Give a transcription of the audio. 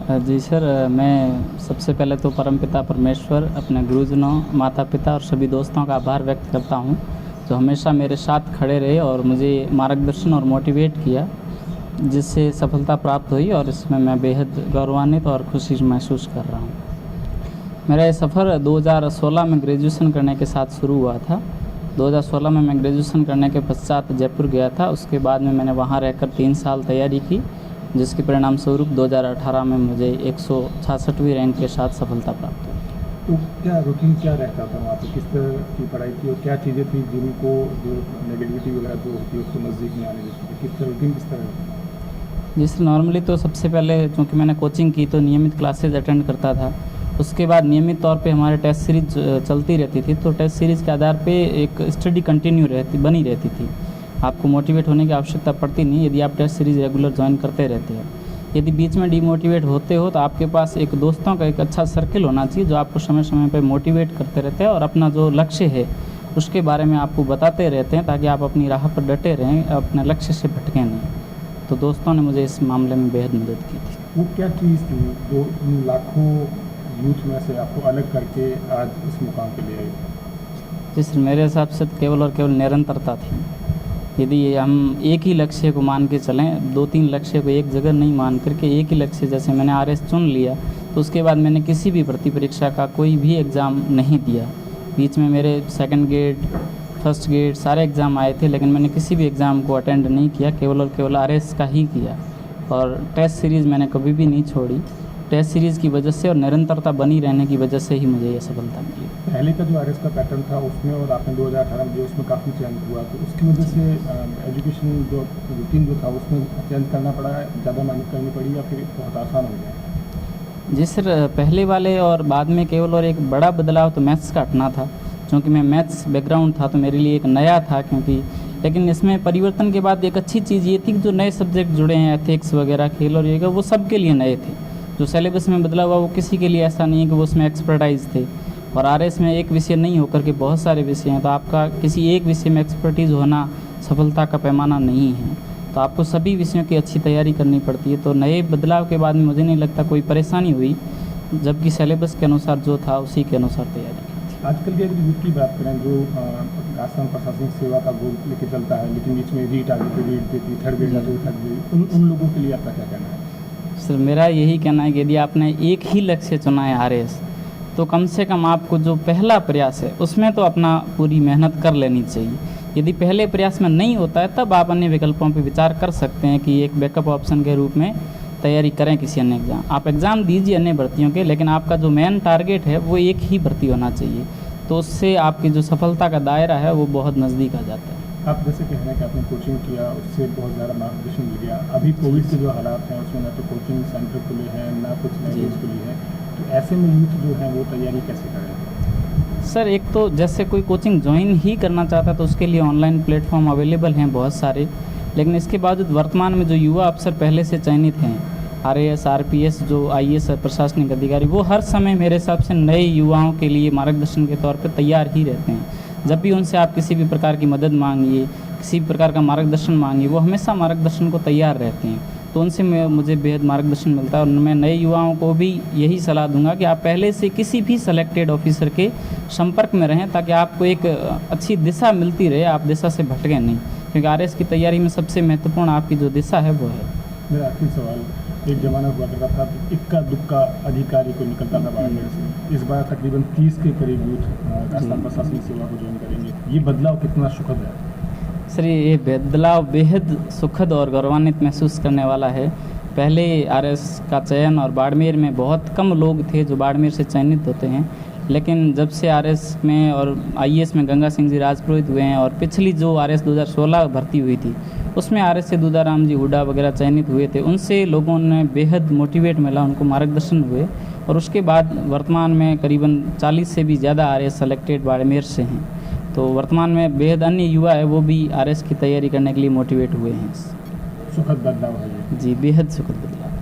जी sir, मैं सबसे पहले तो परमपिता परमेश्वर, अपने गुरुजनों, माता पिता और सभी दोस्तों का आभार व्यक्त करता हूँ, जो हमेशा मेरे साथ खड़े रहे और मुझे मार्गदर्शन और मोटिवेट किया, जिससे सफलता प्राप्त हुई और इसमें मैं बेहद गौरवान्वित और खुशी महसूस कर रहा हूँ। मेरा ये सफ़र 2016 में ग्रेजुएशन करने के साथ शुरू हुआ था। 2016 में मैं ग्रेजुएशन करने के पश्चात जयपुर गया था। उसके बाद में मैंने वहाँ रहकर 3 साल तैयारी की, जिसके परिणाम स्वरूप 2018 में मुझे 166वीं रैंक के साथ सफलता प्राप्त हुई। तो क्या रूटीन क्या रहता था वहाँ पे, किस तरह की पढ़ाई थी और क्या चीज़ें थी जिनको जो नेगेटिविटी वगैरह जो होती है उसको नज़दीक में आने देती थी, किस तरह रूटीन किस तरह? जिस नॉर्मली तो सबसे पहले चूँकि मैंने कोचिंग की तो नियमित क्लासेज अटेंड करता था। उसके बाद नियमित तौर पे हमारे टेस्ट सीरीज चलती रहती थी, तो टेस्ट सीरीज़ के आधार पे एक स्टडी कंटिन्यू बनी रहती थी। आपको मोटिवेट होने की आवश्यकता पड़ती नहीं यदि आप टेस्ट सीरीज़ रेगुलर ज्वाइन करते रहते हैं। यदि बीच में डीमोटिवेट होते हो तो आपके पास एक दोस्तों का एक अच्छा सर्किल होना चाहिए, जो आपको समय समय पर मोटिवेट करते रहते हैं और अपना जो लक्ष्य है उसके बारे में आपको बताते रहते हैं, ताकि आप अपनी राह पर डटे रहें, अपने लक्ष्य से भटकें नहीं। तो दोस्तों ने मुझे इस मामले में बेहद मदद की थी। वो क्या चीज़ थी जो इन लाखों यूथ में से आपको अलग करके आज इस मुकाम पे ले आई? जिस मेरे हिसाब से तो केवल और केवल निरंतरता थी। यदि हम एक ही लक्ष्य को मान के चलें, 2-3 लक्ष्य को एक जगह नहीं मान करके एक ही लक्ष्य, जैसे मैंने आरएस चुन लिया तो उसके बाद मैंने किसी भी भर्ती परीक्षा का कोई भी एग्ज़ाम नहीं दिया। बीच में मेरे सेकंड गेट, फर्स्ट गेट सारे एग्ज़ाम आए थे, लेकिन मैंने किसी भी एग्ज़ाम को अटेंड नहीं किया, केवल और केवल आरएस का ही किया। और टेस्ट सीरीज़ मैंने कभी भी नहीं छोड़ी। टेस्ट सीरीज़ की वजह से और निरंतरता बनी रहने की वजह से ही मुझे ये सफलता मिली। पहले का जो आरएस का पैटर्न था उसमें और आपने 2018 में जो उसमें काफ़ी चेंज हुआ, तो उसकी वजह से एजुकेशन जो रूटीन जो था उसमें चेंज करना पड़ा, ज़्यादा मेहनत करनी पड़ी या फिर बहुत आसान हो गया? जी सर, पहले वाले और बाद में केवल और एक बड़ा बदलाव तो मैथ्स का हटना था, क्योंकि मैं मैथ्स बैकग्राउंड था तो मेरे लिए एक नया था, क्योंकि लेकिन इसमें परिवर्तन के बाद एक अच्छी चीज़ ये थी कि जो नए सब्जेक्ट जुड़े हैं, एथिक्स वगैरह, खेल और ये वो सबके लिए नए थे। जो सिलेबस में बदला हुआ वो किसी के लिए ऐसा नहीं है कि वो उसमें एक्सपर्टाइज थे। और आरएस में एक विषय नहीं होकर के बहुत सारे विषय हैं, तो आपका किसी एक विषय में एक्सपर्टीज़ होना सफलता का पैमाना नहीं है। तो आपको सभी विषयों की अच्छी तैयारी करनी पड़ती है। तो नए बदलाव के बाद में मुझे नहीं लगता कोई परेशानी हुई, जबकि सिलेबस के अनुसार जो था उसी के अनुसार तैयारी की थी। आजकल के यूथ की बात करें जो राजस्थान प्रशासनिक सेवा का गोल लेके चलता है, लेकिन बीच में रीट आती थी, रीट देती, थर्ड ग्रेड आती थी, थर्ड ग्रेड, उन लोगों के लिए आपका क्या कहना है? सर, मेरा यही कहना है कि यदि आपने एक ही लक्ष्य चुना है आरएस, तो कम से कम आपको जो पहला प्रयास है उसमें तो अपना पूरी मेहनत कर लेनी चाहिए। यदि पहले प्रयास में नहीं होता है तब आप अन्य विकल्पों पर विचार कर सकते हैं कि एक बैकअप ऑप्शन के रूप में तैयारी करें किसी अन्य एग्ज़ाम। आप एग्ज़ाम दीजिए अन्य भर्तियों के, लेकिन आपका जो मेन टारगेट है वो एक ही भर्ती होना चाहिए, तो उससे आपकी जो सफलता का दायरा है वो बहुत नज़दीक आ जाता है। आप जैसे कह रहे हैं कि आपने कोचिंग किया, उससे बहुत ज़्यादा मार्गदर्शन मिल गया। अभी कोविड के जो हालात हैं उसमें ना तो कोचिंग सेंटर खुले हैं, ना कुछ लैंग्वेज खुली है, तो ऐसे में यूथ जो है वो तैयारी कैसे करें? सर, एक तो जैसे कोई कोचिंग ज्वाइन ही करना चाहता है तो उसके लिए ऑनलाइन प्लेटफॉर्म अवेलेबल हैं बहुत सारे, लेकिन इसके बावजूद वर्तमान में जो युवा अफसर पहले से चयनित हैं, आरएएस, आरपीएस, जो आईएएस प्रशासनिक अधिकारी, वो हर समय मेरे हिसाब से नए युवाओं के लिए मार्गदर्शन के तौर पर तैयार ही रहते हैं। जब भी उनसे आप किसी भी प्रकार की मदद मांगिए, किसी भी प्रकार का मार्गदर्शन मांगिए, वो हमेशा मार्गदर्शन को तैयार रहते हैं। तो उनसे मुझे बेहद मार्गदर्शन मिलता है और मैं नए युवाओं को भी यही सलाह दूंगा कि आप पहले से किसी भी सेलेक्टेड ऑफिसर के संपर्क में रहें, ताकि आपको एक अच्छी दिशा मिलती रहे, आप दिशा से भटकें नहीं, क्योंकि आरएस की तैयारी में सबसे महत्वपूर्ण आपकी जो दिशा है वो है। मेरा आखिरी सवाल, एक ज़माना हुआ करता था इक्का दुक्का अधिकारी को निकलता था बाहर से, इस बार तकरीबन 30 के करीब यूथ राजस्थान प्रशासनिक सेवा को ज्वाइन करेंगे, ये बदलाव कितना सुखद है? सर, ये बदलाव बेहद सुखद और गौरवान्वित महसूस करने वाला है। पहले आरएस का चयन और बाड़मेर में बहुत कम लोग थे जो बाड़मेर से चयनित होते हैं, लेकिन जब से आरएस में और आईएएस में गंगा सिंह जी राजपुरोहित हुए हैं और पिछली जो आरएस 2016 भर्ती हुई थी उसमें आरएस से दूधाराम जी हुड्डा वगैरह चयनित हुए थे, उनसे लोगों ने बेहद मोटिवेट मिला, उनको मार्गदर्शन हुए और उसके बाद वर्तमान में करीबन 40 से भी ज़्यादा आरएस सेलेक्टेड बाड़मेर से हैं। तो वर्तमान में बेहद अन्य युवा है वो भी आरएस की तैयारी करने के लिए मोटिवेट हुए हैं। सुखद बदलाव है ये। जी, बेहद सुखद बदलाव।